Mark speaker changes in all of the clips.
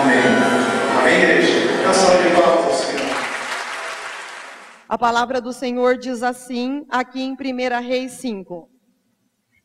Speaker 1: Amém. Amém, igreja? Na salva de palmas ao Senhor.
Speaker 2: A palavra do Senhor diz assim, aqui em 1 Reis 5.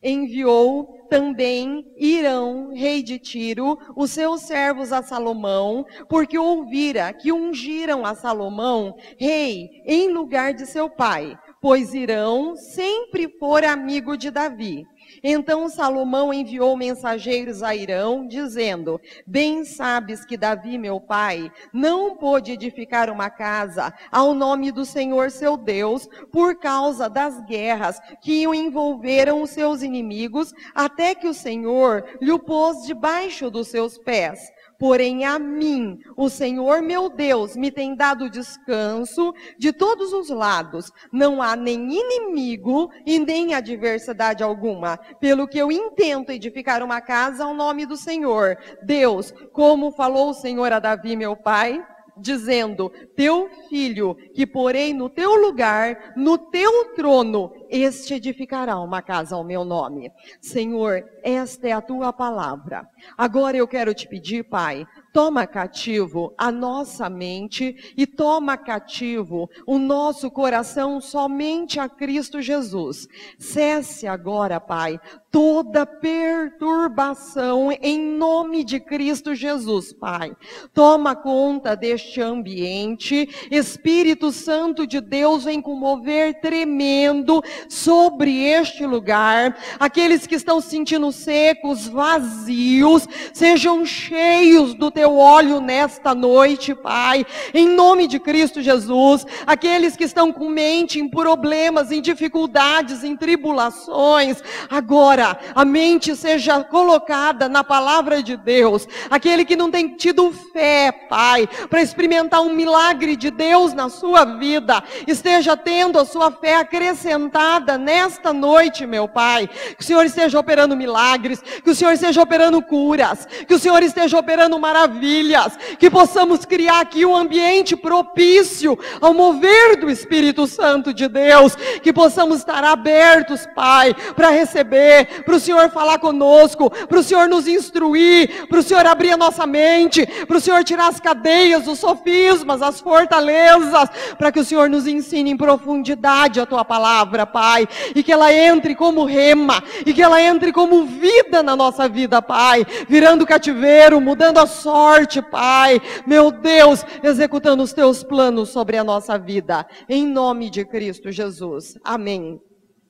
Speaker 2: Enviou também Hirão, rei de Tiro, os seus servos a Salomão, porque ouvira que ungiram a Salomão rei em lugar de seu pai, pois Hirão sempre fora amigo de Davi. Então Salomão enviou mensageiros a Hirão, dizendo: bem sabes que Davi, meu pai, não pôde edificar uma casa ao nome do Senhor seu Deus, por causa das guerras que o envolveram os seus inimigos, até que o Senhor lhe o pôs debaixo dos seus pés. Porém a mim, o Senhor meu Deus, me tem dado descanso de todos os lados. Não há nem inimigo e nem adversidade alguma, pelo que eu intento edificar uma casa ao nome do Senhor Deus, como falou o Senhor a Davi, meu pai, dizendo: teu filho, que porei no teu lugar, no teu trono, este edificará uma casa ao meu nome. Senhor, esta é a tua palavra. Agora eu quero te pedir, Pai, toma cativo a nossa mente e toma cativo o nosso coração somente a Cristo Jesus. Cesse agora, Pai, toda perturbação em nome de Cristo Jesus, Pai. Toma conta deste ambiente. Espírito Santo de Deus, vem com mover tremendo sobre este lugar. Aqueles que estão se sentindo secos, vazios, sejam cheios do teu óleo nesta noite, Pai, em nome de Cristo Jesus. Aqueles que estão com mente em problemas, em dificuldades, em tribulações, agora a mente seja colocada na palavra de Deus. Aquele que não tem tido fé, Pai, para experimentar um milagre de Deus na sua vida, esteja tendo a sua fé acrescentada nesta noite, meu Pai. Que o Senhor esteja operando milagres, que o Senhor esteja operando curas, que o Senhor esteja operando maravilhas, que possamos criar aqui um ambiente propício ao mover do Espírito Santo de Deus, que possamos estar abertos, Pai, para receber, para o Senhor falar conosco, para o Senhor nos instruir, para o Senhor abrir a nossa mente, para o Senhor tirar as cadeias, os sofismas, as fortalezas, para que o Senhor nos ensine em profundidade a tua palavra, Pai, e que ela entre como rema, e que ela entre como vida na nossa vida, Pai, virando cativeiro, mudando a sorte, Pai, meu Deus, executando os teus planos sobre a nossa vida, em nome de Cristo Jesus, amém.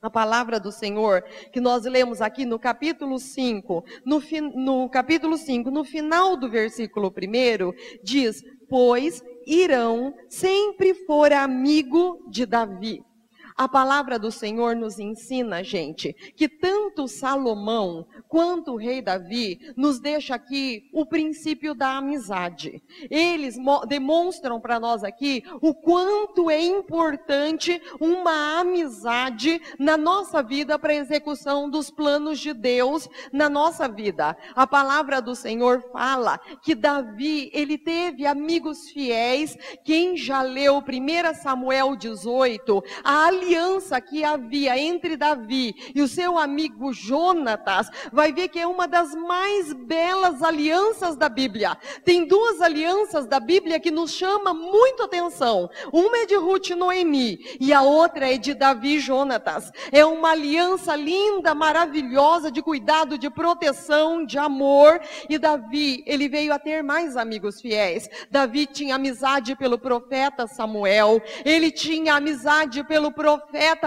Speaker 2: A palavra do Senhor que nós lemos aqui no capítulo 5, no final do versículo 1, diz: pois Hirão sempre fora amigo de Davi. A palavra do Senhor nos ensina, gente, que tanto Salomão quanto o rei Davi nos deixa aqui o princípio da amizade. Eles demonstram para nós aqui o quanto é importante uma amizade na nossa vida para a execução dos planos de Deus na nossa vida. A palavra do Senhor fala que Davi, ele teve amigos fiéis. Quem já leu 1 Samuel 18, a aliança que havia entre Davi e o seu amigo Jonatas, vai ver que é uma das mais belas alianças da Bíblia. Tem duas alianças da Bíblia que nos chamam muito atenção. Uma é de Ruth e Noemi e a outra é de Davi e Jonatas. É uma aliança linda, maravilhosa, de cuidado, de proteção, de amor. E Davi, ele veio a ter mais amigos fiéis. Davi tinha amizade pelo profeta Samuel, ele tinha amizade pelo profeta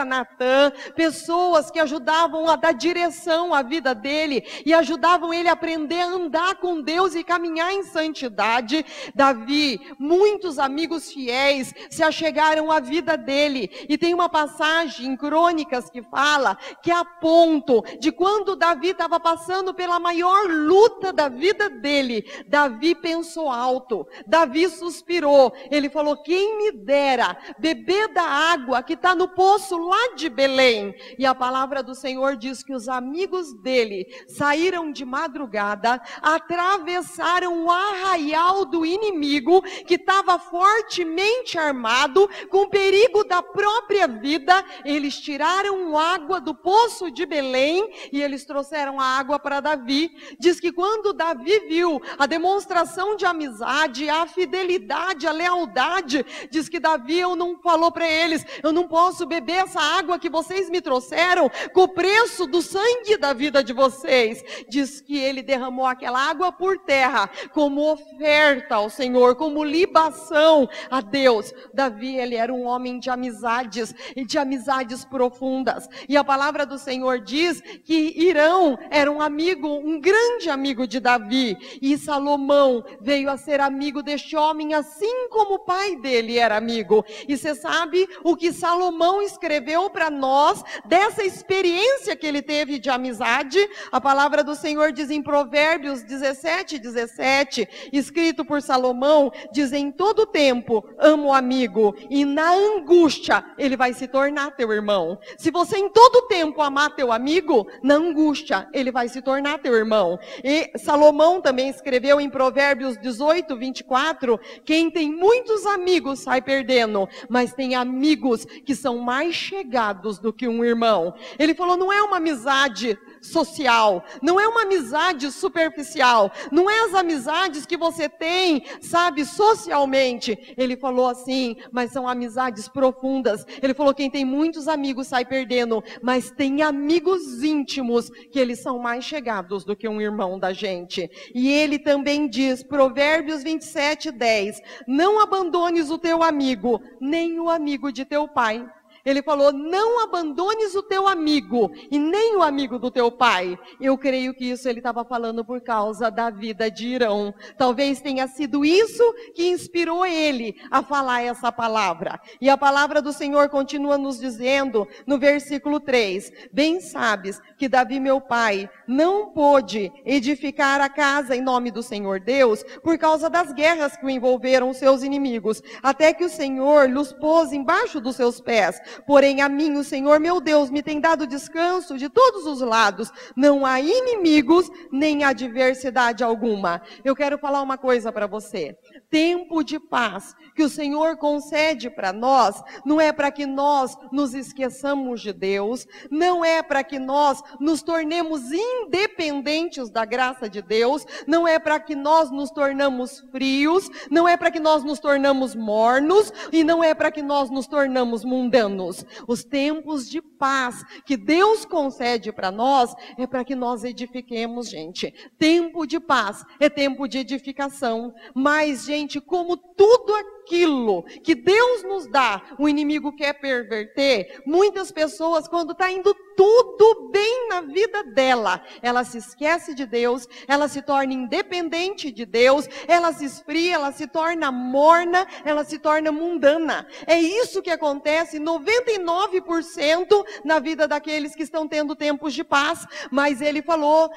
Speaker 2: Natã, pessoas que ajudavam a dar direção à vida dele e ajudavam ele a aprender a andar com Deus e caminhar em santidade. Davi, muitos amigos fiéis se achegaram à vida dele, e tem uma passagem em Crônicas que fala que a ponto de quando Davi estava passando pela maior luta da vida dele, Davi pensou alto, Davi suspirou, ele falou: quem me dera beber da água que está no poço lá de Belém. E a palavra do Senhor diz que os amigos dele saíram de madrugada, atravessaram o arraial do inimigo, que estava fortemente armado, com perigo da própria vida. Eles tiraram água do poço de Belém e eles trouxeram a água para Davi. Diz que quando Davi viu a demonstração de amizade, a fidelidade, a lealdade, diz que Davi não falou para eles: eu não posso beber essa água que vocês me trouxeram com o preço do sangue da vida de vocês. Diz que ele derramou aquela água por terra como oferta ao Senhor, como libação a Deus. Davi, ele era um homem de amizades e de amizades profundas. E a palavra do Senhor diz que Hirão era um amigo, um grande amigo de Davi. E Salomão veio a ser amigo deste homem, assim como o pai dele era amigo. E você sabe o que Salomão escreveu para nós dessa experiência que ele teve de amizade? A palavra do Senhor diz em Provérbios 17:17, escrito por Salomão, diz: em todo tempo amo o amigo, e na angústia ele vai se tornar teu irmão. Se você em todo tempo amar teu amigo, na angústia ele vai se tornar teu irmão. E Salomão também escreveu em Provérbios 18:24, quem tem muitos amigos sai perdendo, mas tem amigos que são mais chegados do que um irmão. Ele falou, não é uma amizade social, não é uma amizade superficial, não é as amizades que você tem, sabe, socialmente. Ele falou assim, mas são amizades profundas. Ele falou, quem tem muitos amigos sai perdendo, mas tem amigos íntimos que eles são mais chegados do que um irmão da gente. E ele também diz, Provérbios 27:10, não abandones o teu amigo, nem o amigo de teu pai. Ele falou, não abandones o teu amigo e nem o amigo do teu pai. Eu creio que isso ele estava falando por causa da vida de Hirão. Talvez tenha sido isso que inspirou ele a falar essa palavra. E a palavra do Senhor continua nos dizendo no versículo 3, bem sabes que Davi meu pai não pôde edificar a casa em nome do Senhor Deus por causa das guerras que o envolveram os seus inimigos, até que o Senhor lhes pôs embaixo dos seus pés. Porém a mim o Senhor meu Deus me tem dado descanso de todos os lados, não há inimigos nem adversidade alguma. Eu quero falar uma coisa para você, tempo de paz que o Senhor concede para nós, não é para que nós nos esqueçamos de Deus, não é para que nós nos tornemos independentes da graça de Deus, não é para que nós nos tornamos frios, não é para que nós nos tornamos mornos, e não é para que nós nos tornamos mundanos. Os tempos de paz que Deus concede para nós é para que nós edifiquemos, gente. Tempo de paz é tempo de edificação. Mas, gente, como tudo aquilo que Deus nos dá, o inimigo quer perverter. Muitas pessoas, quando está indo tudo bem na vida dela, ela se esquece de Deus, ela se torna independente de Deus, ela se esfria, ela se torna morna, ela se torna mundana. É isso que acontece 99% na vida daqueles que estão tendo tempos de paz. Mas ele falou,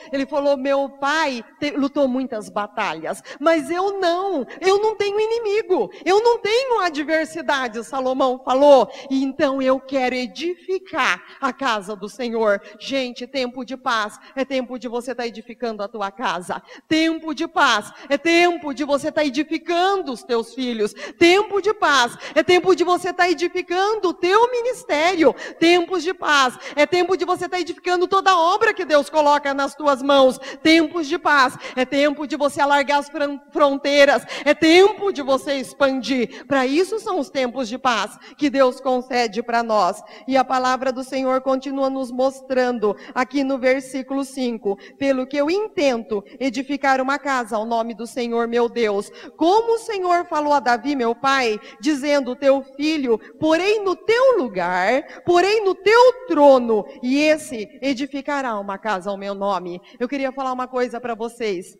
Speaker 2: meu pai lutou muitas batalhas, mas eu não tenho inimigo, eu não tenho adversidade, Salomão falou, e então eu quero edificar a casa do Senhor. Gente, tempo de paz é tempo de você estar edificando a tua casa. Tempo de paz é tempo de você estar edificando os teus filhos. Tempo de paz é tempo de você estar edificando o teu ministério. Tempos de paz é tempo de você estar edificando toda a obra que Deus coloca nas tuas mãos. Tempos de paz é tempo de você alargar as fronteiras. É tempo de você expandir. Para isso são os tempos de paz que Deus concede para nós. E a palavra do Senhor continua nos mostrando aqui no versículo 5, pelo que eu intento edificar uma casa ao nome do Senhor meu Deus, como o Senhor falou a Davi meu pai, dizendo, teu filho porém no teu lugar, porém no teu trono, e esse edificará uma casa ao meu nome. Eu queria falar uma coisa para vocês.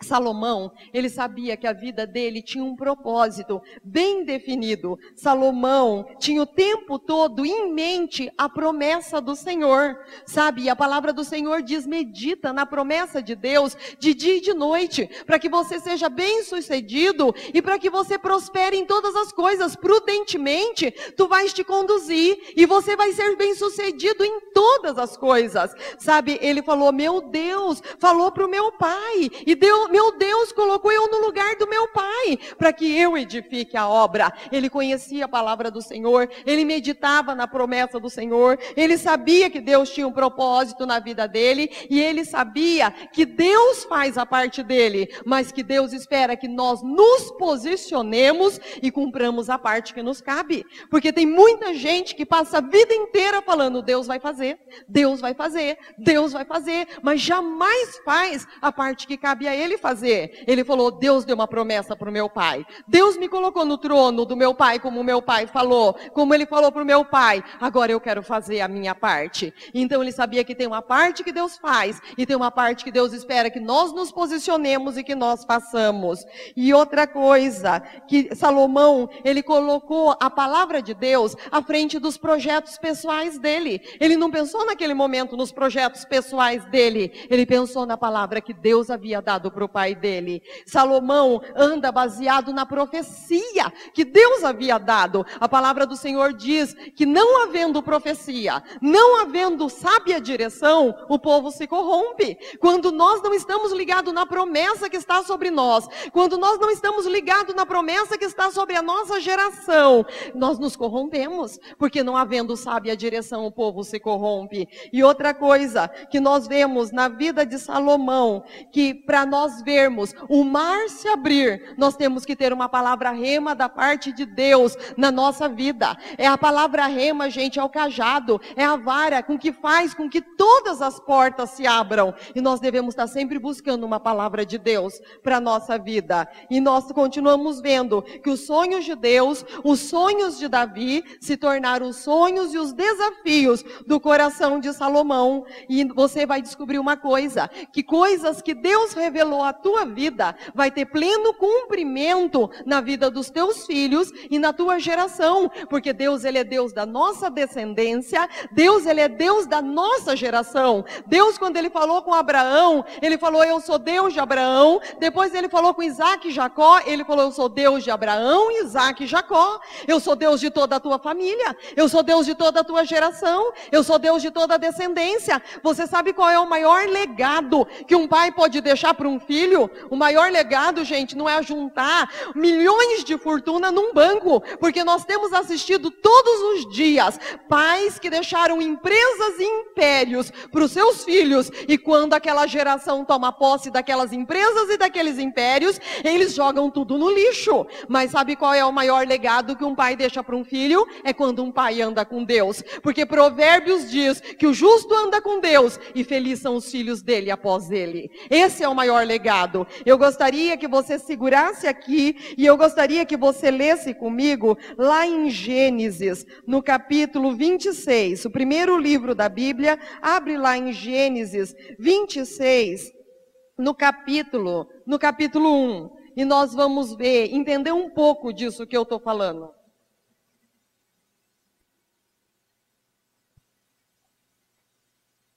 Speaker 2: Salomão, ele sabia que a vida dele tinha um propósito bem definido. Salomão tinha o tempo todo em mente a promessa do Senhor, sabe? E a palavra do Senhor diz, medita na promessa de Deus de dia e de noite, para que você seja bem sucedido e para que você prospere em todas as coisas. Prudentemente, tu vais te conduzir e você vai ser bem sucedido em todas as coisas, sabe? Ele falou, meu Deus, falou para o meu pai, e meu Deus colocou eu no lugar do meu pai, para que eu edifique a obra. Ele conhecia a palavra do Senhor, ele meditava na promessa do Senhor, ele sabia que Deus tinha um propósito na vida dele, e ele sabia que Deus faz a parte dele, mas que Deus espera que nós nos posicionemos e cumpramos a parte que nos cabe. Porque tem muita gente que passa a vida inteira falando, Deus vai fazer, Deus vai fazer, Deus vai fazer, mas jamais faz a parte que cabe a ele fazer. Ele falou, Deus deu uma promessa para o meu pai. Deus me colocou no trono do meu pai, como o meu pai falou, como ele falou para o meu pai. Agora eu quero fazer a minha parte. Então ele sabia que tem uma parte que Deus faz, e tem uma parte que Deus espera que nós nos posicionemos e que nós façamos. E outra coisa, que Salomão, ele colocou a palavra de Deus à frente dos projetos pessoais dele. Ele não pensou naquele momento nos projetos pessoais dele, ele pensou na palavra que Deus havia dado para o pai dele. Salomão anda baseado na profecia que Deus havia dado. A palavra do Senhor diz que não havendo profecia, não havendo sábia direção, o povo se corrompe. Quando nós não estamos ligados na promessa que está sobre nós, quando nós não estamos ligados na promessa que está sobre a nossa geração, nós nos corrompemos, porque não havendo sábia direção, o povo se corrompe. E outra coisa que nós vemos na vida de Salomão, que para nós vermos o mar se abrir, nós temos que ter uma palavra rema da parte de Deus na nossa vida. É a palavra rema, gente, é o cajado, é a vara com que faz com que todas as portas se abram. E nós devemos estar sempre buscando uma palavra de Deus para a nossa vida. E nós continuamos vendo que os sonhos de Deus, os sonhos de Davi, se tornaram os sonhos e os desafios do coração de Salomão. E você vai descobrir uma coisa, que coisas que Deus revelou à tua vida, vai ter pleno cumprimento na vida dos teus filhos e na tua geração. Porque Deus, ele é Deus da nossa descendência, Deus, ele é Deus da nossa geração. Deus, quando ele falou com Abraão, ele falou, eu sou Deus de Abraão. Depois ele falou com Isaac e Jacó, ele falou, eu sou Deus de Abraão, Isaac e Jacó. Eu sou Deus de toda a tua família, eu sou Deus de toda a tua geração, eu sou Deus de toda a descendência. Você sabe qual é o maior legado que um pai pode deixar para um filho? O maior legado, gente, não é juntar milhões de fortuna num banco, porque nós temos assistido todos os dias pais que deixaram empresas e impérios para os seus filhos, e quando aquela geração toma posse daquelas empresas e daqueles impérios, eles jogam tudo no lixo. Mas sabe qual é o maior legado que um pai deixa para um filho? É quando um pai anda com Deus, porque Provérbios diz que o justo anda com Deus e felizes são os filhos dele após ele. Esse é o maior legado. Eu gostaria que você segurasse aqui e eu gostaria que você lesse comigo lá em Gênesis, no capítulo 26, o primeiro livro da Bíblia. Abre lá em Gênesis 26, no capítulo 1, e nós vamos ver, entender um pouco disso que eu estou falando.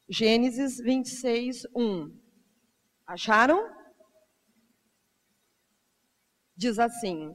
Speaker 2: Gênesis 26, 1. Acharam? Diz assim: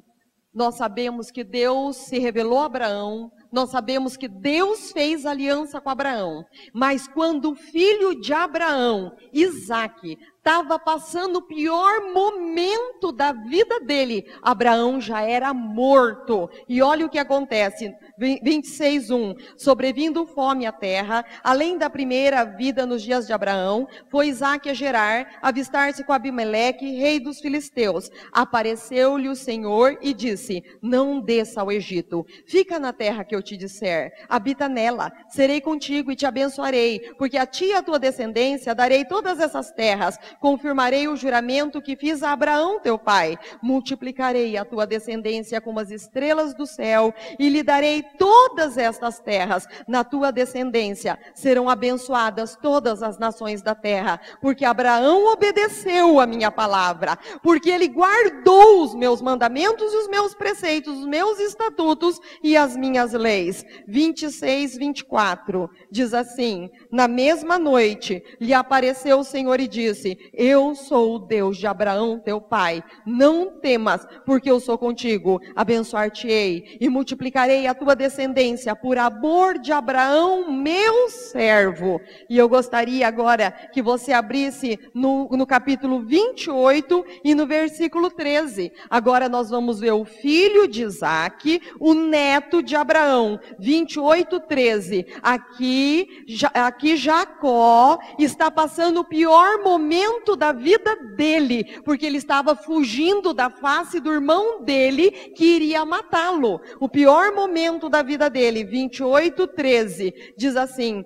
Speaker 2: nós sabemos que Deus se revelou a Abraão, nós sabemos que Deus fez aliança com Abraão, mas quando o filho de Abraão, Isaque, estava passando o pior momento da vida dele, Abraão já era morto. E olha o que acontece, 26:1, sobrevindo fome à terra, além da primeira vida nos dias de Abraão, foi Isaque a Gerar, avistar-se com Abimeleque, rei dos filisteus. Apareceu-lhe o Senhor e disse: não desça ao Egito, fica na terra que eu te disser, habita nela, serei contigo e te abençoarei, porque a ti e a tua descendência darei todas essas terras, confirmarei o juramento que fiz a Abraão teu pai pai. Multiplicarei a tua descendência como as estrelas do céu e lhe darei todas estas terras. Na tua descendência serão abençoadas todas as nações da terra, porque Abraão obedeceu a minha palavra, porque ele guardou os meus mandamentos e os meus preceitos, os meus estatutos e as minhas leis. 26, 24, diz assim: na mesma noite lhe apareceu o Senhor e disse: eu sou o Deus de Abraão teu pai, não temas, porque eu sou contigo, abençoar-te-ei e multiplicarei a tua descendência por amor de Abraão, meu servo. E eu gostaria agora que você abrisse no capítulo 28 e no versículo 13. Agora nós vamos ver o filho de Isaque, o neto de Abraão. 28, 13. Aqui Jacó está passando o pior momento da vida dele, porque ele estava fugindo da face do irmão dele que iria matá-lo. O pior momento da vida dele. 28, 13. Diz assim: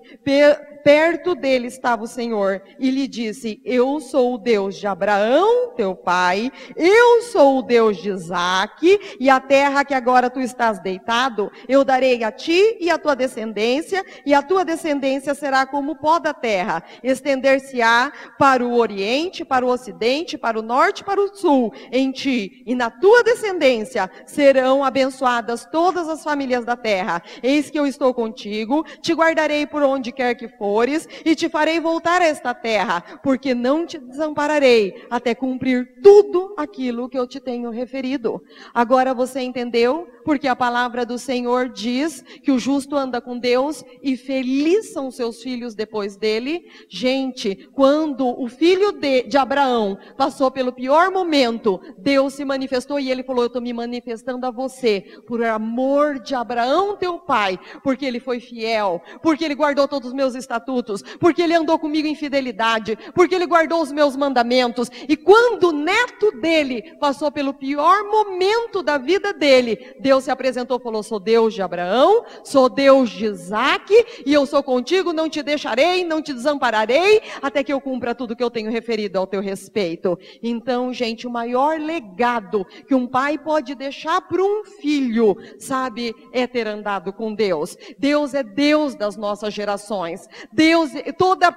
Speaker 2: perto dele estava o Senhor e lhe disse: eu sou o Deus de Abraão, teu pai, eu sou o Deus de Isaque, e a terra que agora tu estás deitado, eu darei a ti e a tua descendência, e a tua descendência será como o pó da terra, estender-se-á para o oriente, para o ocidente, para o norte, para o sul, em ti, e na tua descendência serão abençoadas todas as famílias da terra. Eis que eu estou contigo, te guardarei por onde quer que fores, e te farei voltar a esta terra, porque não te desampararei, até cumprir tudo aquilo que eu te tenho referido. Agora você entendeu? Porque a palavra do Senhor diz que o justo anda com Deus e felizes são seus filhos depois dele. Gente, quando o filho de Abraão passou pelo pior momento, Deus se manifestou e ele falou: eu estou me manifestando a você por amor de Abraão teu pai, porque ele foi fiel, porque ele guardou todos os meus estatutos, porque ele andou comigo em fidelidade, porque ele guardou os meus mandamentos. E quando o neto dele passou pelo pior momento da vida dele, Deus se apresentou e falou: sou Deus de Abraão, sou Deus de Isaque, e eu sou contigo, não te deixarei, não te desampararei, até que eu cumpra tudo que eu tenho referido ao teu respeito. Então, gente, o maior legado que um pai pode deixar para um filho, sabe, é ter andado com Deus. Deus é Deus das nossas gerações. Deus, toda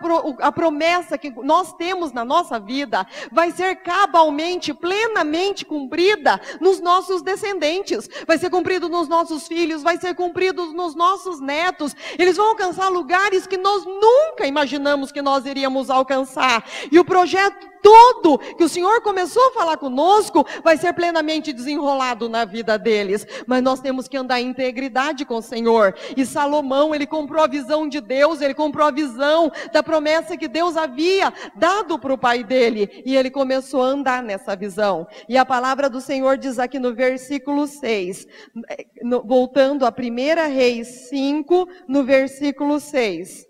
Speaker 2: a promessa que nós temos na nossa vida vai ser cabalmente, plenamente cumprida nos nossos descendentes, vai ser cumprido nos nossos filhos, vai ser cumprido nos nossos netos. Eles vão alcançar lugares que nós nunca imaginamos que nós iríamos alcançar. E o projeto todo que o Senhor começou a falar conosco vai ser plenamente desenrolado na vida deles. Mas nós temos que andar em integridade com o Senhor. E Salomão, ele comprou a visão de Deus, ele comprou a visão da promessa que Deus havia dado para o pai dele. E ele começou a andar nessa visão. E a palavra do Senhor diz aqui no versículo 6, voltando a 1 Reis 5, no versículo 6.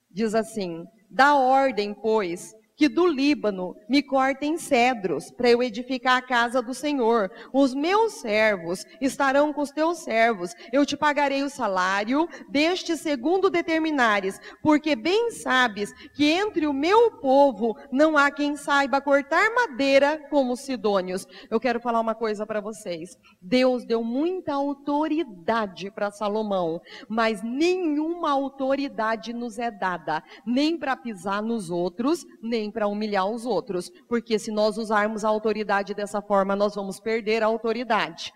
Speaker 2: Diz assim: dá ordem, pois, que do Líbano me cortem cedros, para eu edificar a casa do Senhor. Os meus servos estarão com os teus servos. Eu te pagarei o salário deste segundo determinares, porque bem sabes que entre o meu povo não há quem saiba cortar madeira como os sidônios. Eu quero falar uma coisa para vocês. Deus deu muita autoridade para Salomão, mas nenhuma autoridade nos é dada, nem para pisar nos outros, nem para humilhar os outros, porque se nós usarmos a autoridade dessa forma, nós vamos perder a autoridade.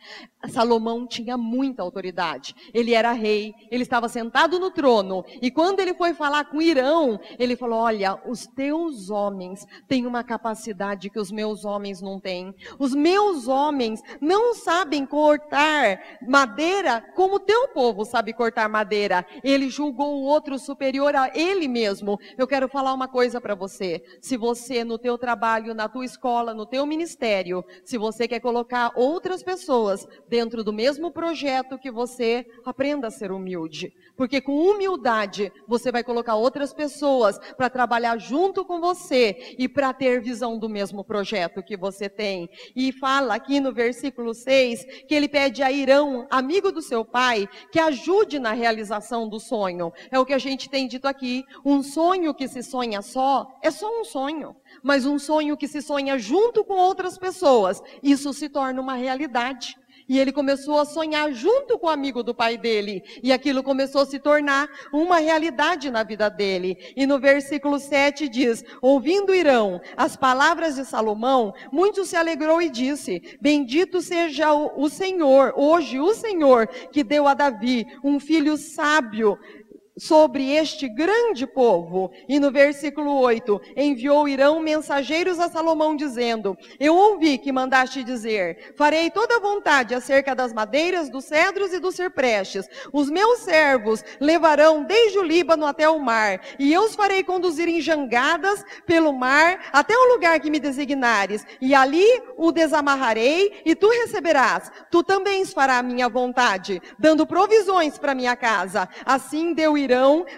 Speaker 2: Salomão tinha muita autoridade, ele era rei, ele estava sentado no trono, e quando ele foi falar com Irão, ele falou: olha, os teus homens têm uma capacidade que os meus homens não têm, os meus homens não sabem cortar madeira como o teu povo sabe cortar madeira. Ele julgou o outro superior a ele mesmo. Eu quero falar uma coisa para você: se você no teu trabalho, na tua escola, no teu ministério, se você quer colocar outras pessoas dentro do mesmo projeto que você, aprenda a ser humilde. Porque com humildade você vai colocar outras pessoas para trabalhar junto com você e para ter visão do mesmo projeto que você tem. E fala aqui no versículo 6 que ele pede a Irão, amigo do seu pai, que ajude na realização do sonho. É o que a gente tem dito aqui: um sonho que se sonha só, é só um sonho, mas um sonho que se sonha junto com outras pessoas, isso se torna uma realidade. E ele começou a sonhar junto com o amigo do pai dele. E aquilo começou a se tornar uma realidade na vida dele. E no versículo 7 diz: ouvindo Hirão as palavras de Salomão, muito se alegrou e disse: bendito seja o Senhor, hoje o Senhor, que deu a Davi um filho sábio sobre este grande povo. E no versículo 8, enviou Hirão mensageiros a Salomão, dizendo: eu ouvi que mandaste dizer, farei toda a vontade acerca das madeiras, dos cedros e dos ciprestes. Os meus servos levarão desde o Líbano até o mar, e eu os farei conduzir em jangadas pelo mar, até o lugar que me designares, e ali o desamarrarei, e tu receberás. Tu também farás a minha vontade, dando provisões para minha casa. Assim deu Hirão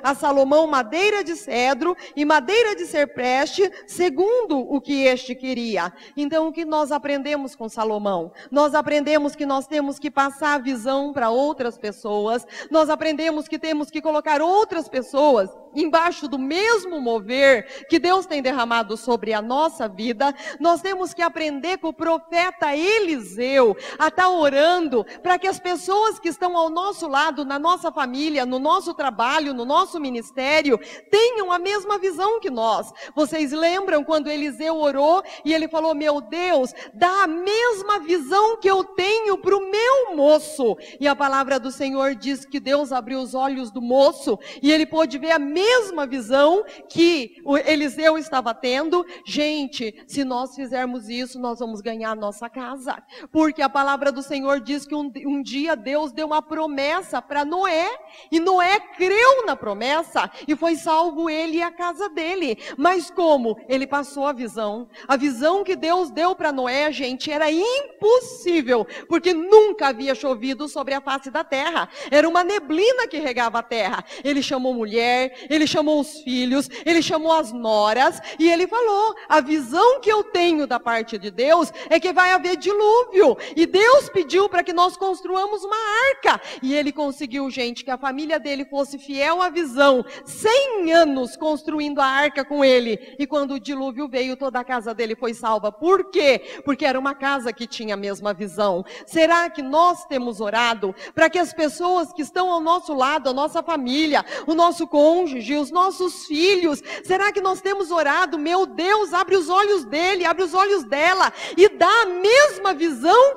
Speaker 2: a Salomão madeira de cedro e madeira de cipreste, segundo o que este queria. Então, o que nós aprendemos com Salomão? Nós aprendemos que nós temos que passar a visão para outras pessoas, nós aprendemos que temos que colocar outras pessoas embaixo do mesmo mover que Deus tem derramado sobre a nossa vida. Nós temos que aprender com o profeta Eliseu a estar orando para que as pessoas que estão ao nosso lado, na nossa família, no nosso trabalho, no nosso ministério, tenham a mesma visão que nós. Vocês lembram quando Eliseu orou e ele falou: meu Deus, dá a mesma visão que eu tenho para o meu moço. E a palavra do Senhor diz que Deus abriu os olhos do moço e ele pôde ver a mesma visão que o Eliseu estava tendo. Gente, se nós fizermos isso, nós vamos ganhar a nossa casa. Porque a palavra do Senhor diz que um dia Deus deu uma promessa para Noé, e Noé creu na promessa, e foi salvo ele e a casa dele. Mas como? Ele passou a visão que Deus deu para Noé, gente, era impossível, porque nunca havia chovido sobre a face da terra, era uma neblina que regava a terra. Ele chamou mulher, ele chamou os filhos, ele chamou as noras, e ele falou: a visão que eu tenho da parte de Deus é que vai haver dilúvio, e Deus pediu para que nós construamos uma arca, e ele conseguiu, gente, que a família dele fosse fiel à visão, 100 anos construindo a arca com ele, e quando o dilúvio veio, toda a casa dele foi salva. Por quê? Porque era uma casa que tinha a mesma visão. Será que nós temos orado para que as pessoas que estão ao nosso lado, a nossa família, o nosso cônjuge, os nossos filhos, será que nós temos orado? Meu Deus, abre os olhos dele, abre os olhos dela, e dá a mesma visão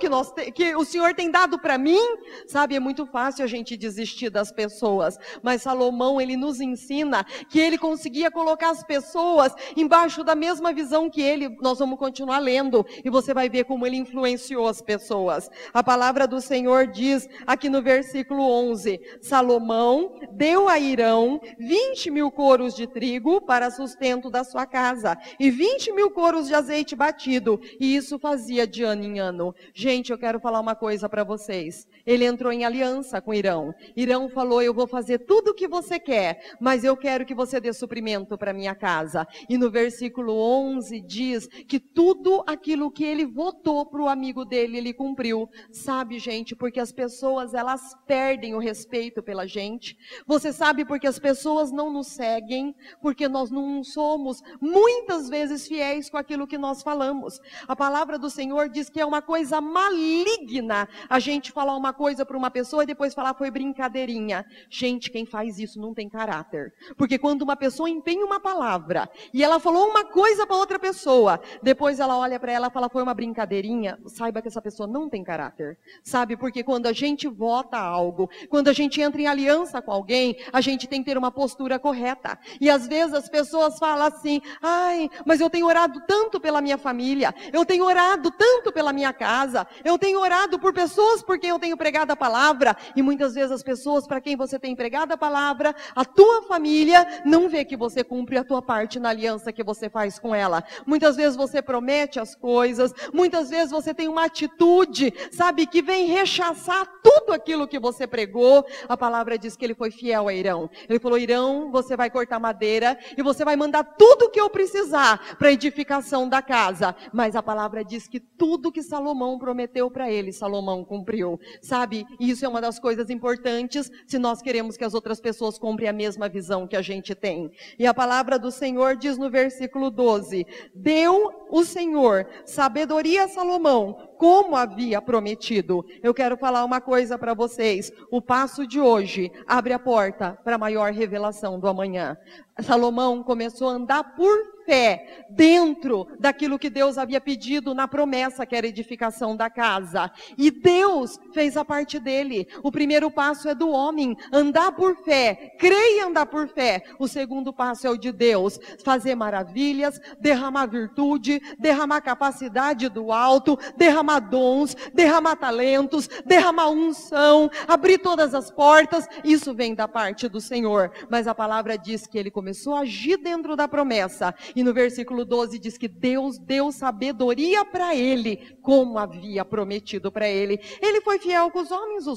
Speaker 2: que o Senhor tem dado para mim? Sabe, é muito fácil a gente desistir das pessoas, mas Salomão, ele nos ensina que ele conseguia colocar as pessoas embaixo da mesma visão que ele. Nós vamos continuar lendo, e você vai ver como ele influenciou as pessoas. A palavra do Senhor diz, aqui no versículo 11, Salomão deu a Hirão 20.000 coros de trigo para sustento da sua casa, e 20.000 coros de azeite batido, e isso fazia de ano em ano. Gente, eu quero falar uma coisa para vocês. Ele entrou em aliança com Hirão. Hirão falou: eu vou fazer tudo o que você quer, mas eu quero que você dê suprimento para minha casa. E no versículo 11 diz que tudo aquilo que ele votou para o amigo dele, ele cumpriu. Sabe, gente, porque as pessoas, elas perdem o respeito pela gente. Você sabe porque as pessoas não nos seguem? Porque nós não somos muitas vezes fiéis com aquilo que nós falamos. A palavra do Senhor diz que é uma coisa maligna a gente falar uma coisa para uma pessoa e depois falar: foi brincadeirinha. Gente, quem faz isso não tem caráter. Porque quando uma pessoa empenha uma palavra e ela falou uma coisa para outra pessoa, depois ela olha para ela e fala: foi uma brincadeirinha, saiba que essa pessoa não tem caráter. Sabe, porque quando a gente vota algo, quando a gente entra em aliança com alguém, a gente tem que ter uma postura correta. E às vezes as pessoas falam assim: ai, mas eu tenho orado tanto pela minha família, eu tenho orado tanto pela minha casa, eu tenho orado por pessoas por quem eu tenho pregado a palavra. E muitas vezes as pessoas para quem você tem pregado a palavra, a tua família, não vê que você cumpre a tua parte na aliança que você faz com ela. Muitas vezes você promete as coisas, muitas vezes você tem uma atitude, sabe, que vem rechaçar tudo aquilo que você pregou. A palavra diz que ele foi fiel a Hirão. Ele falou: Hirão, não, você vai cortar madeira e você vai mandar tudo o que eu precisar para a edificação da casa. Mas a palavra diz que tudo que Salomão prometeu para ele, Salomão cumpriu. Sabe, isso é uma das coisas importantes se nós queremos que as outras pessoas comprem a mesma visão que a gente tem. E a palavra do Senhor diz no versículo 12, deu o Senhor sabedoria a Salomão, como havia prometido. Eu quero falar uma coisa para vocês, o passo de hoje abre a porta para a maior revelação do amanhã. Salomão começou a andar por fé, dentro daquilo que Deus havia pedido na promessa, que era a edificação da casa. E Deus fez a parte dele. O primeiro passo é do homem, andar por fé, crer e andar por fé. O segundo passo é o de Deus, fazer maravilhas, derramar virtude, derramar capacidade do alto, derramar dons, derramar talentos, derramar unção, abrir todas as portas. Isso vem da parte do Senhor. Mas a palavra diz que ele começou a agir dentro da promessa. E no versículo 12 diz que Deus deu sabedoria para ele, como havia prometido para ele. Ele foi fiel com os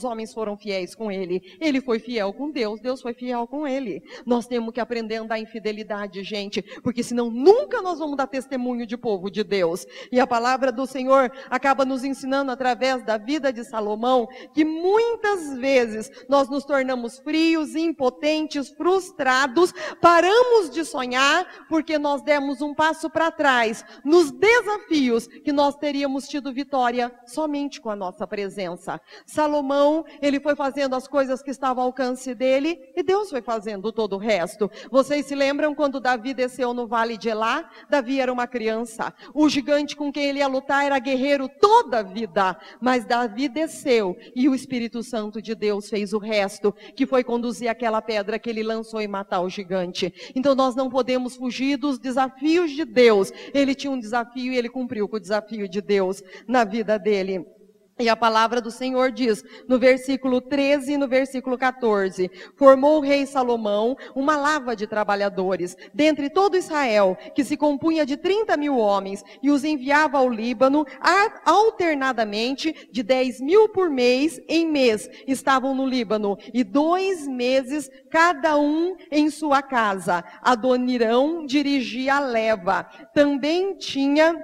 Speaker 2: homens foram fiéis com ele. Ele foi fiel com Deus, Deus foi fiel com ele. Nós temos que aprender a andar em fidelidade, gente, porque senão nunca nós vamos dar testemunho de povo de Deus. E a palavra do Senhor acaba nos ensinando através da vida de Salomão, que muitas vezes nós nos tornamos frios, impotentes, frustrados, paramos de sonhar, porque nós demos um passo para trás, nos desafios que nós teríamos tido vitória somente com a nossa presença. Salomão, ele foi fazendo as coisas que estavam ao alcance dele, e Deus foi fazendo todo o resto. Vocês se lembram quando Davi desceu no vale de Elá? Davi era uma criança, o gigante com quem ele ia lutar era guerreiro toda a vida, mas Davi desceu, e o Espírito Santo de Deus fez o resto, que foi conduzir aquela pedra que ele lançou e matar o gigante. Então nós não podemos fugir dos desafios de Deus. Ele tinha um desafio e ele cumpriu com o desafio de Deus na vida dele. E a palavra do Senhor diz, no versículo 13 e no versículo 14, formou o rei Salomão uma lava de trabalhadores, dentre todo Israel, que se compunha de 30.000 homens, e os enviava ao Líbano, alternadamente, de 10.000 por mês em mês, estavam no Líbano, e 2 meses, cada um em sua casa. Adonirão dirigia a leva. Também tinha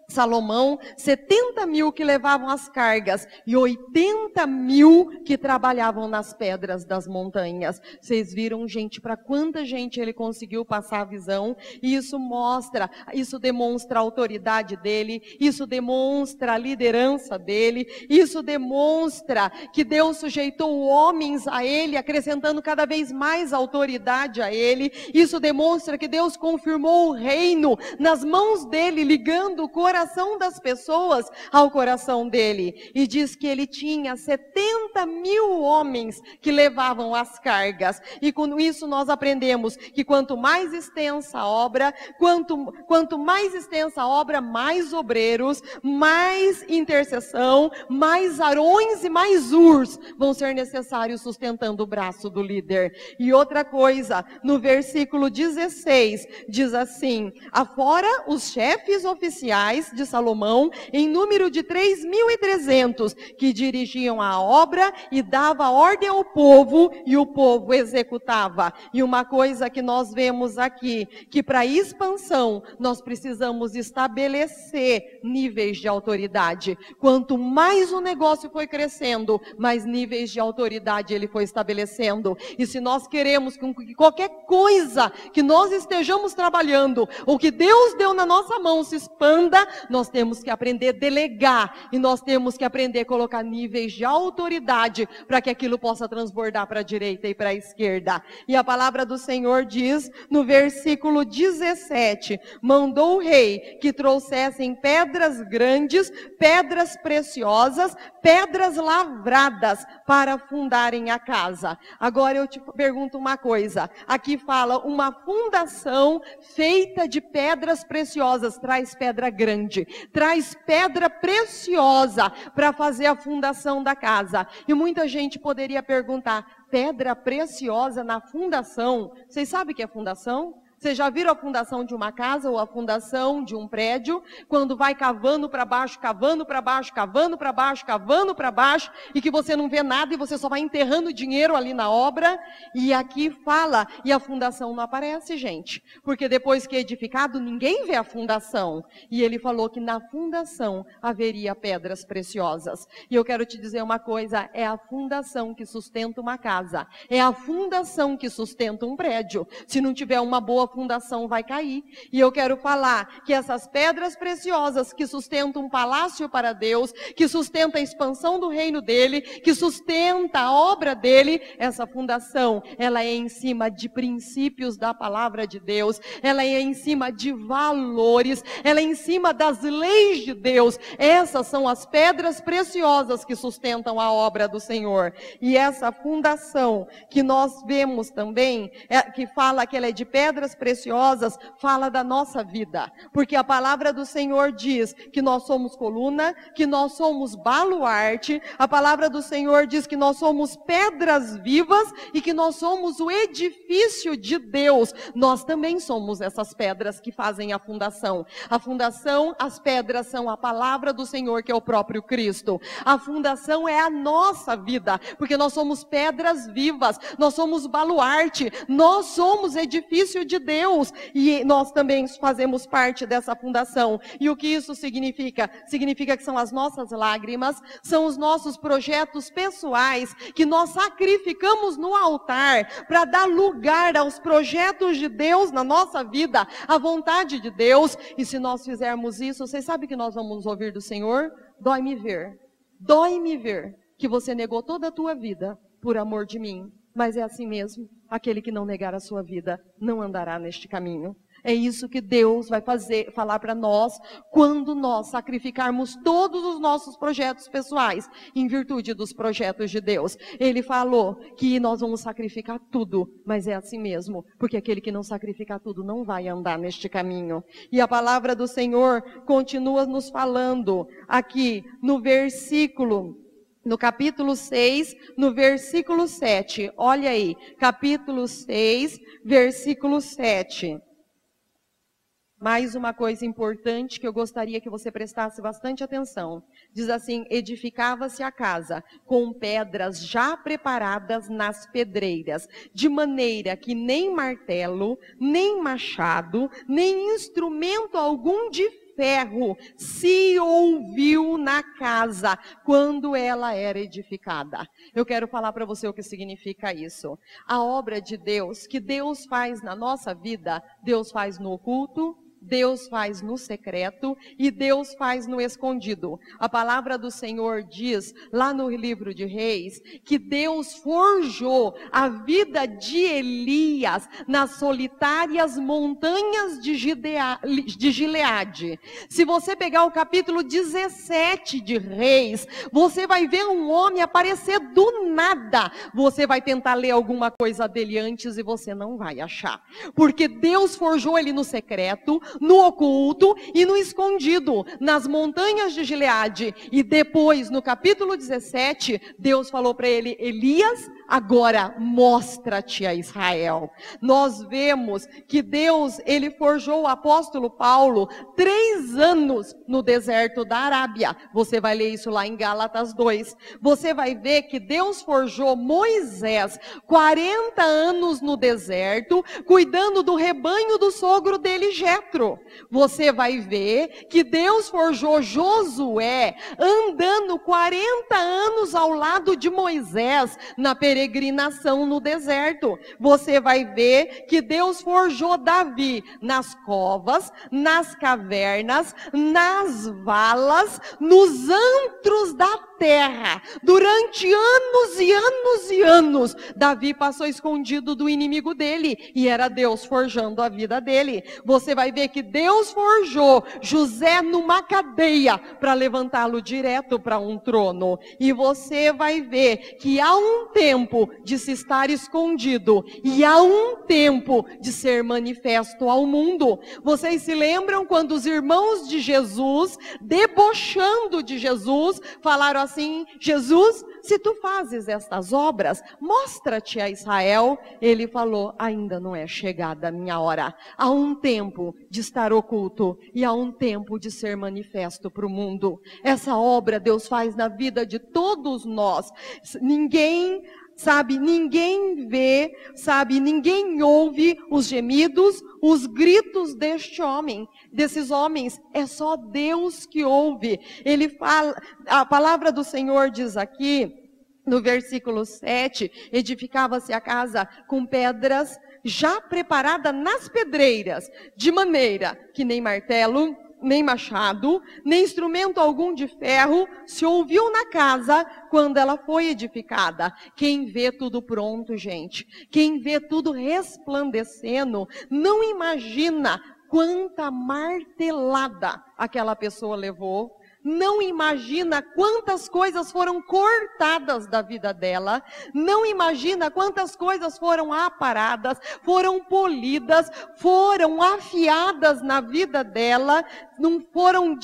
Speaker 2: Salomão 70.000 que levavam as cargas e 80.000 que trabalhavam nas pedras das montanhas. Vocês viram, gente, para quanta gente ele conseguiu passar a visão? E isso demonstra a autoridade dele, isso demonstra a liderança dele, isso demonstra que Deus sujeitou homens a ele, acrescentando cada vez mais autoridade a ele. Isso demonstra que Deus confirmou o reino nas mãos dele, ligando o coração das pessoas ao coração dele. E diz que ele tinha 70.000 homens que levavam as cargas. E com isso nós aprendemos que quanto mais extensa a obra, quanto mais extensa a obra, mais obreiros, mais intercessão, mais Arões e mais Urs vão ser necessários sustentando o braço do líder. E outra coisa, no versículo 16, diz assim, afora os chefes oficiais de Salomão, em número de 3.300, que dirigiam a obra e dava ordem ao povo, e o povo executava. E uma coisa que nós vemos aqui, que para expansão, nós precisamos estabelecer níveis de autoridade. Quanto mais o negócio foi crescendo, mais níveis de autoridade ele foi estabelecendo. E se nós queremos que qualquer coisa que nós estejamos trabalhando, ou que Deus deu na nossa mão se expanda, nós temos que aprender a delegar, e nós temos que aprender a colocar níveis de autoridade, para que aquilo possa transbordar para a direita e para a esquerda. E a palavra do Senhor diz, no versículo 17, mandou o rei que trouxessem pedras grandes, pedras preciosas, pedras lavradas, para fundarem a casa. Agora eu te pergunto uma coisa, aqui fala uma fundação feita de pedras preciosas, traz pedra grande, traz pedra preciosa para fazer a fundação da casa. E muita gente poderia perguntar, pedra preciosa na fundação? Vocês sabem o que é fundação? Vocês já viram a fundação de uma casa ou a fundação de um prédio? Quando vai cavando para baixo, cavando para baixo, cavando para baixo, cavando para baixo, e que você não vê nada e você só vai enterrando dinheiro ali na obra. E aqui fala, e a fundação não aparece, gente. Porque depois que é edificado, ninguém vê a fundação. E ele falou que na fundação haveria pedras preciosas. E eu quero te dizer uma coisa, é a fundação que sustenta uma casa. É a fundação que sustenta um prédio. Se não tiver uma boa fundação, vai cair. E eu quero falar que essas pedras preciosas que sustentam um palácio para Deus, que sustenta a expansão do reino dele, que sustenta a obra dele, essa fundação, ela é em cima de princípios da palavra de Deus, ela é em cima de valores, ela é em cima das leis de Deus. Essas são as pedras preciosas que sustentam a obra do Senhor. E essa fundação que nós vemos também, que fala que ela é de pedras preciosas, fala da nossa vida. Porque a palavra do Senhor diz que nós somos coluna, que nós somos baluarte. A palavra do Senhor diz que nós somos pedras vivas e que nós somos o edifício de Deus. Nós também somos essas pedras que fazem a fundação. A fundação, as pedras são a palavra do Senhor, que é o próprio Cristo. A fundação é a nossa vida, porque nós somos pedras vivas, nós somos baluarte, nós somos edifício de Deus e nós também fazemos parte dessa fundação. E o que isso significa? Significa que são as nossas lágrimas, são os nossos projetos pessoais que nós sacrificamos no altar para dar lugar aos projetos de Deus na nossa vida, à vontade de Deus. E se nós fizermos isso, vocês sabem que nós vamos ouvir do Senhor? Dói-me ver que você negou toda a tua vida por amor de mim. Mas é assim mesmo, aquele que não negar a sua vida não andará neste caminho. É isso que Deus vai falar para nós quando nós sacrificarmos todos os nossos projetos pessoais em virtude dos projetos de Deus. Ele falou que nós vamos sacrificar tudo, mas é assim mesmo, porque aquele que não sacrificar tudo não vai andar neste caminho. E a palavra do Senhor continua nos falando aqui no capítulo 6, no versículo 7. Olha aí, capítulo 6, versículo 7. Mais uma coisa importante que eu gostaria que você prestasse bastante atenção. Diz assim: edificava-se a casa com pedras já preparadas nas pedreiras, de maneira que nem martelo, nem machado, nem instrumento algum de ferro se ouviu na casa quando ela era edificada. Eu quero falar para você o que significa isso. A obra de Deus, que Deus faz na nossa vida, Deus faz no oculto, Deus faz no secreto e Deus faz no escondido. A palavra do Senhor diz, lá no livro de Reis, que Deus forjou a vida de Elias nas solitárias montanhas de Gileade. Se você pegar o capítulo 17 de Reis, você vai ver um homem aparecer do nada. Você vai tentar ler alguma coisa dele antes e você não vai achar. Porque Deus forjou ele no secreto, no oculto e no escondido, nas montanhas de Gileade. E depois, no capítulo 17, Deus falou para ele: Elias, agora mostra-te a Israel. Nós vemos que Deus, ele forjou o apóstolo Paulo 3 anos no deserto da Arábia. Você vai ler isso lá em Gálatas 2. Você vai ver que Deus forjou Moisés 40 anos no deserto, cuidando do rebanho do sogro dele, Jetro. Você vai ver que Deus forjou Josué andando 40 anos ao lado de Moisés na peregrinação no deserto. Você vai ver que Deus forjou Davi nas covas, nas cavernas, nas valas, nos antros da terra. Durante anos e anos e anos, Davi passou escondido do inimigo dele e era Deus forjando a vida dele. Você vai ver que Deus forjou José numa cadeia para levantá-lo direto para um trono. E você vai ver que há um tempo de se estar escondido e há um tempo de ser manifesto ao mundo. Vocês se lembram quando os irmãos de Jesus, debochando de Jesus, falaram assim: Jesus, se tu fazes estas obras, mostra-te a Israel. Ele falou, ainda não é chegada a minha hora. Há um tempo de estar oculto e há um tempo de ser manifesto para o mundo. Essa obra Deus faz na vida de todos nós. Ninguém vê, ninguém ouve os gemidos, os gritos desses homens, é só Deus que ouve. Ele fala, a palavra do Senhor diz aqui, no versículo 7, edificava-se a casa com pedras já preparadas nas pedreiras, de maneira que nem martelo, nem machado, nem instrumento algum de ferro se ouviu na casa quando ela foi edificada. Quem vê tudo pronto, gente, quem vê tudo resplandecendo, não imagina quanta martelada aquela pessoa levou, não imagina quantas coisas foram cortadas da vida dela, não imagina quantas coisas foram aparadas, foram polidas, foram afiadas na vida dela, não foram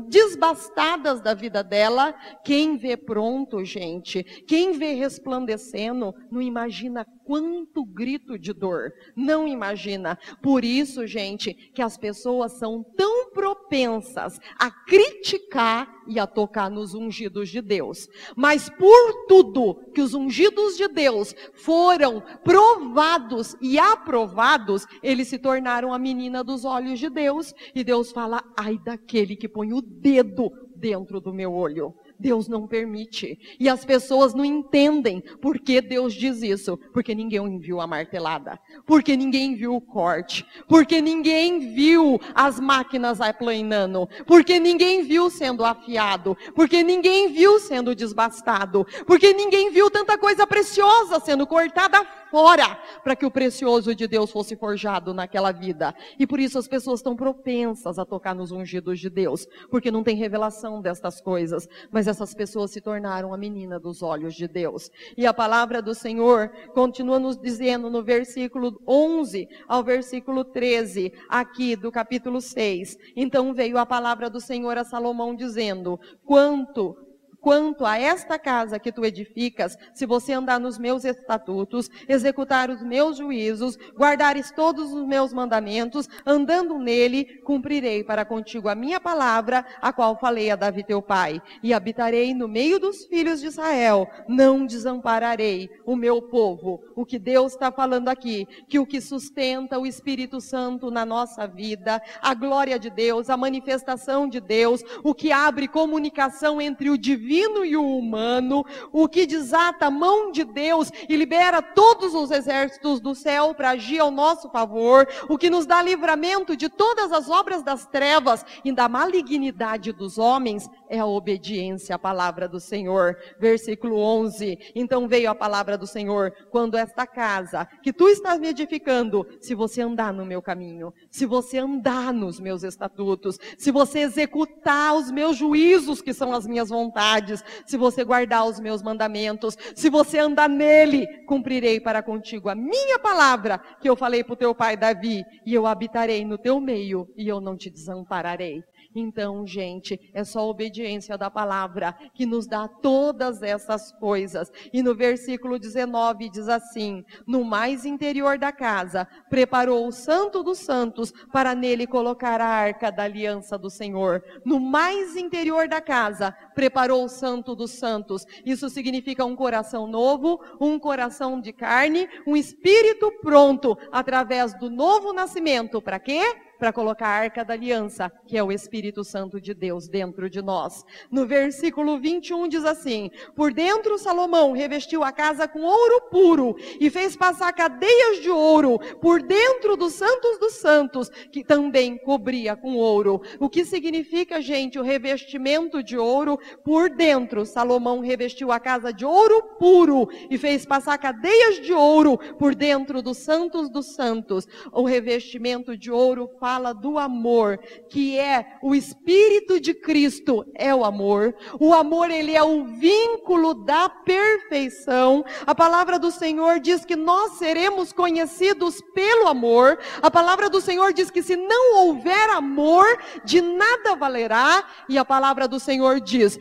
Speaker 2: desbastadas da vida dela. Quem vê pronto, gente, quem vê resplandecendo, não imagina quanto grito de dor, não imagina. Por isso, gente, que as pessoas são tão propensas a criticar e a tocar nos ungidos de Deus. Mas por tudo que os ungidos de Deus foram provados e aprovados, eles se tornaram a menina dos olhos de Deus. E Deus fala, ai daquele que põe o dedo dentro do meu olho. Deus não permite. E as pessoas não entendem por que Deus diz isso. Porque ninguém viu a martelada. Porque ninguém viu o corte. Porque ninguém viu as máquinas aplanando. Porque ninguém viu sendo afiado. Porque ninguém viu sendo desbastado. Porque ninguém viu tanta coisa preciosa sendo cortada fora para que o precioso de Deus fosse forjado naquela vida. E por isso as pessoas estão propensas a tocar nos ungidos de Deus. Porque não tem revelação destas coisas. Mas essas pessoas se tornaram a menina dos olhos de Deus. E a palavra do Senhor continua nos dizendo no versículo 11 ao versículo 13, aqui do capítulo 6. Então veio a palavra do Senhor a Salomão dizendo, Quanto a esta casa que tu edificas, se você andar nos meus estatutos, executar os meus juízos, guardares todos os meus mandamentos, andando nele, cumprirei para contigo a minha palavra, a qual falei a Davi teu pai. E habitarei no meio dos filhos de Israel, não desampararei o meu povo. O que Deus está falando aqui, que o que sustenta o Espírito Santo na nossa vida, a glória de Deus, a manifestação de Deus, o que abre comunicação entre o divino e o humano, o que desata a mão de Deus e libera todos os exércitos do céu para agir ao nosso favor, o que nos dá livramento de todas as obras das trevas e da malignidade dos homens, é a obediência à palavra do Senhor. Versículo 11, então veio a palavra do Senhor, quando esta casa que tu estás me edificando, se você andar no meu caminho, se você andar nos meus estatutos, se você executar os meus juízos, que são as minhas vontades, se você guardar os meus mandamentos, se você andar nele, cumprirei para contigo a minha palavra, que eu falei para o teu pai Davi, e eu habitarei no teu meio, e eu não te desampararei. Então, gente, é só a obediência da palavra que nos dá todas essas coisas. E no versículo 19 diz assim, no mais interior da casa, preparou o santo dos santos para nele colocar a arca da aliança do Senhor. No mais interior da casa, preparou o santo dos santos. Isso significa um coração novo, um coração de carne, um espírito pronto, através do novo nascimento. Para quê? Para colocar a arca da aliança, que é o Espírito Santo de Deus dentro de nós. No versículo 21 diz assim, por dentro Salomão revestiu a casa com ouro puro e fez passar cadeias de ouro por dentro dos santos, que também cobria com ouro. O que significa, gente, o revestimento de ouro por dentro? Salomão revestiu a casa de ouro puro e fez passar cadeias de ouro por dentro dos santos. O revestimento de ouro fala do amor, que é o Espírito de Cristo, é o amor. O amor, ele é o vínculo da perfeição. A palavra do Senhor diz que nós seremos conhecidos pelo amor. A palavra do Senhor diz que se não houver amor, de nada valerá. E a palavra do Senhor diz,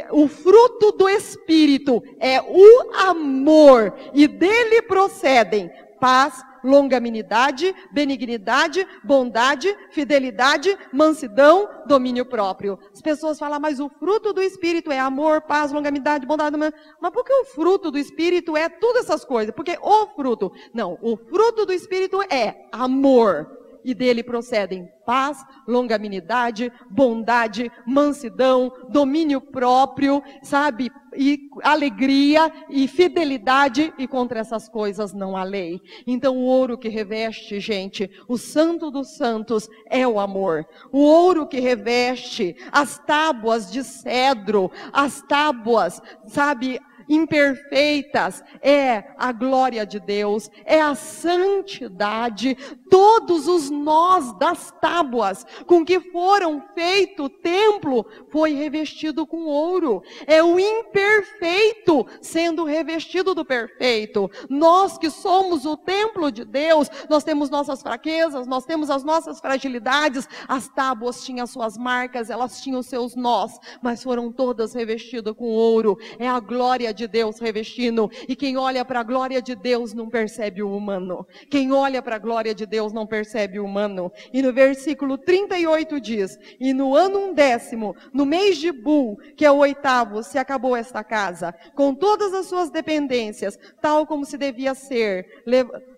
Speaker 2: o fruto do Espírito é o amor, e dele procedem paz, longanimidade, benignidade, bondade, fidelidade, mansidão, domínio próprio. As pessoas falam, mas o fruto do Espírito é amor, paz, longanimidade, bondade, mas por que o fruto do Espírito é todas essas coisas? Porque o fruto, não, o fruto do Espírito é amor, e dele procedem paz, longanimidade, bondade, mansidão, domínio próprio, sabe? E alegria e fidelidade, e contra essas coisas não há lei. Então o ouro que reveste, gente, o santo dos santos é o amor. O ouro que reveste as tábuas de cedro, as tábuas, sabe, imperfeitas, é a glória de Deus, é a santidade. Todos os nós das tábuas com que foram feito o templo foi revestido com ouro. É o imperfeito sendo revestido do perfeito. Nós que somos o templo de Deus, nós temos nossas fraquezas, nós temos as nossas fragilidades. As tábuas tinham suas marcas, elas tinham seus nós, mas foram todas revestidas com ouro. É a glória de Deus revestindo. E quem olha para a glória de Deus não percebe o humano. Quem olha para a glória de Deus não percebe o humano. E no versículo 38 diz, e no ano 10º, no mês de Bul, que é o 8º, se acabou esta casa, com todas as suas dependências, tal como se devia ser.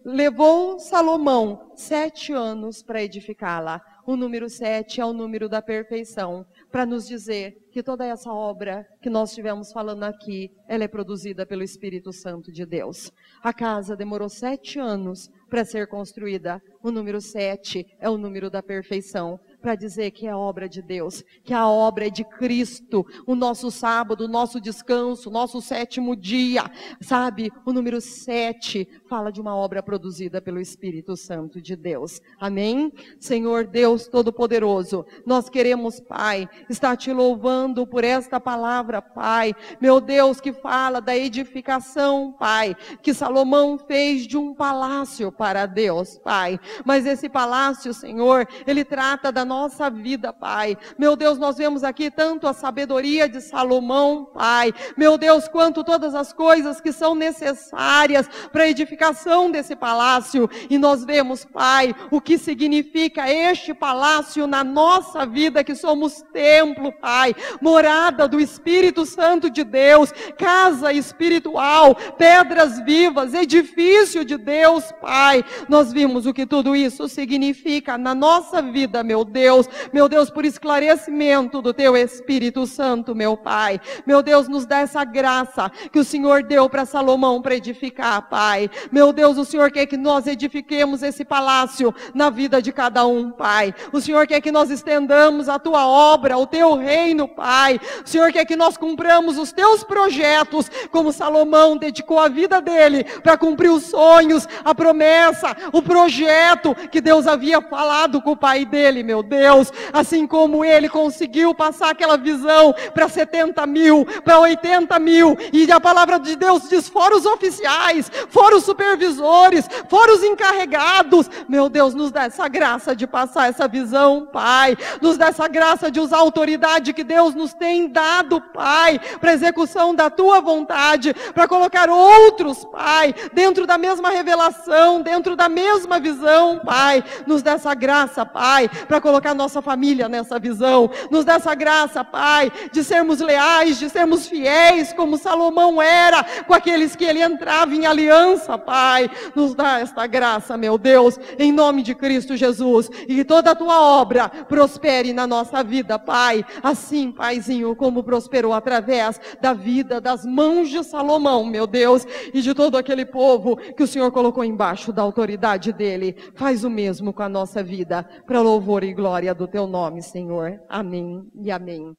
Speaker 2: Levou Salomão 7 anos para edificá-la. O número 7 é o número da perfeição, para nos dizer que toda essa obra que nós estivemos falando aqui, ela é produzida pelo Espírito Santo de Deus. A casa demorou 7 anos para ser construída. O número 7 é o número da perfeição, para dizer que é obra de Deus, que a obra é de Cristo. O nosso sábado, o nosso descanso, o nosso 7º dia, sabe? O número 7 fala de uma obra produzida pelo Espírito Santo de Deus. Amém? Senhor Deus Todo-Poderoso, nós queremos, Pai, estar te louvando por esta palavra, Pai. Meu Deus, que fala da edificação, Pai, que Salomão fez de um palácio para Deus, Pai. Mas esse palácio, Senhor, ele trata da nossa vida, Pai. Meu Deus, nós vemos aqui tanto a sabedoria de Salomão, Pai. Meu Deus, quanto todas as coisas que são necessárias para a edificação desse palácio. E nós vemos, Pai, o que significa este palácio na nossa vida, que somos templo, Pai. Morada do Espírito Santo de Deus, casa espiritual, pedras vivas, edifício de Deus, Pai. Nós vimos o que tudo isso significa na nossa vida, meu Deus, por esclarecimento do Teu Espírito Santo, meu Pai. Meu Deus, nos dá essa graça que o Senhor deu para Salomão para edificar, Pai. Meu Deus, o Senhor quer que nós edifiquemos esse palácio na vida de cada um, Pai. O Senhor quer que nós estendamos a Tua obra, o Teu reino, Pai. O Senhor quer que nós cumpramos os Teus projetos, como Salomão dedicou a vida dele para cumprir os sonhos, a promessa, o projeto que Deus havia falado com o pai dele, meu Deus. Assim como ele conseguiu passar aquela visão para 70 mil, para 80 mil, e a palavra de Deus diz, fora os oficiais, fora os supervisores, fora os encarregados. Meu Deus, nos dá essa graça de passar essa visão, Pai. Nos dá essa graça de usar a autoridade que Deus nos tem dado, Pai, para execução da Tua vontade, para colocar outros, Pai, dentro da mesma revelação, dentro da mesma visão, Pai. Nos dá essa graça, Pai, para colocar nossa família nessa visão. Nos dá essa graça, Pai, de sermos leais, de sermos fiéis, como Salomão era, com aqueles que ele entrava em aliança, Pai. Nos dá esta graça, meu Deus, em nome de Cristo Jesus, e que toda a Tua obra prospere na nossa vida, Pai. Assim, Paizinho, como prosperou através da vida, das mãos de Salomão, meu Deus, e de todo aquele povo que o Senhor colocou embaixo da autoridade dele. Faz o mesmo com a nossa vida, para louvor e glória do Teu nome, Senhor. Amém e amém.